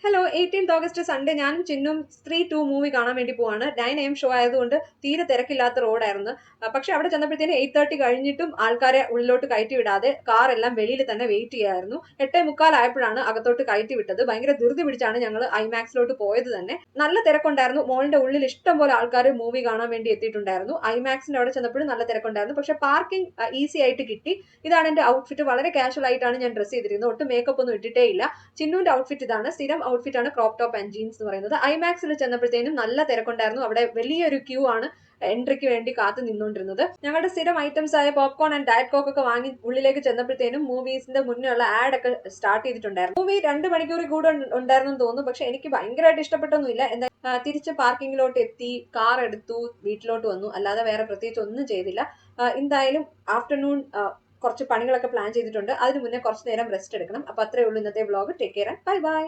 Hello 18th August Sunday ഞാനും ചിന്നും സ്ത്രീ 2 movie കാണാൻ വേണ്ടി പോവാണ്. 9 AM ഷോ ആയതുകൊണ്ട് തീരെ തിരക്കില്ലാത്ത റോഡായിരുന്നു. പക്ഷെ അവിടെ ചെന്നപ്പോഴത്തേന് 8:30 കഴിഞ്ഞിട്ടും ആൾക്കാരെ ഉള്ളിലോട്ട് കയറ്റി വിടാതെ കാർ എല്ലാം വെളിയിൽ തന്നെ വെയിറ്റ് ചെയ്യായിരുന്നു. 8:45 ആയപ്പോഴാണ് അകത്തോട്ട് കയറ്റി വിട്ടത്. ഭയങ്കര ധൃതി പിടിച്ചാണ് ഞങ്ങൾ ഐമാക്സിലോട്ട് പോയത് തന്നെ. നല്ല തിരക്കുണ്ടായിരുന്നു. മോളിന്റെ ഉള്ളിൽ ഇഷ്ടം പോലെ ആൾക്കാർ മൂവി കാണാൻ വേണ്ടി എത്തിയിട്ടുണ്ടായിരുന്നു. ഐമാക്സിന്റെ അവിടെ ചെന്നപ്പോഴും നല്ല തിരക്കുണ്ടായിരുന്നു. പക്ഷെ പാർക്കിംഗ് ഈസി ആയിട്ട് കിട്ടി. ഇതാണ് എന്റെ ഔട്ട്ഫിറ്റ്. വളരെ കാഷ്വൽ ആയിട്ടാണ് ഞാൻ ഡ്രസ് ചെയ്തിരുന്നത്. ഒട്ടും മേക്കപ്പ് ഒന്നും ഇട്ടിട്ടേ ഇല്ല. ചിന്നുവിന്റെ ഔട്ട്ഫിറ്റ് ഇതാണ്. സ്ഥിരം ഔട്ട്ഫിറ്റ് ആണ് ക്രോപ്പ് ടോപ്പ് ആൻഡ് ജീൻസ് എന്ന് പറയുന്നത്. ഐമാക്സിൽ ചെന്നപ്പോഴത്തേനും നല്ല തിരക്കുണ്ടായിരുന്നു. അവിടെ വലിയൊരു ക്യൂ ആണ് എൻട്രിക്ക് വേണ്ടി കാത്തു നിന്നുകൊണ്ടിരുന്നത്. ഞങ്ങളുടെ സ്ഥിരം ഐറ്റംസ് ആയ പോപ്കോൺ ആൻഡ് ഡയറ്റ് കോക്ക് ഒക്കെ വാങ്ങി ഉള്ളിലേക്ക് ചെന്നപ്പോഴത്തേനും മൂവീസിന്റെ മുന്നേ ഉള്ള ആഡ് ഒക്കെ സ്റ്റാർട്ട് ചെയ്തിട്ടുണ്ടായിരുന്നു. മൂവി 2 മണിക്കൂർ കൂടെ ഉണ്ടായിരുന്നു തോന്നുന്നു. പക്ഷെ എനിക്ക് ഭയങ്കരമായിട്ട് ഇഷ്ടപ്പെട്ടൊന്നുമില്ല. എന്താ തിരിച്ച് പാർക്കിങ്ങിലോട്ട് എത്തി, കാർ എടുത്തു, വീട്ടിലോട്ട് വന്നു. അല്ലാതെ വേറെ പ്രത്യേകിച്ച് ഒന്നും ചെയ്തില്ല. എന്തായാലും ആഫ്റ്റർനൂൺ കുറച്ച് പണികളൊക്കെ പ്ലാൻ ചെയ്തിട്ടുണ്ട്. അതിന് മുന്നേ കുറച്ച് നേരം റെസ്റ്റ് എടുക്കണം. അപ്പൊ അത്രേ ഉള്ളൂ ഇന്നത്തെ vlog. Take care and bye bye.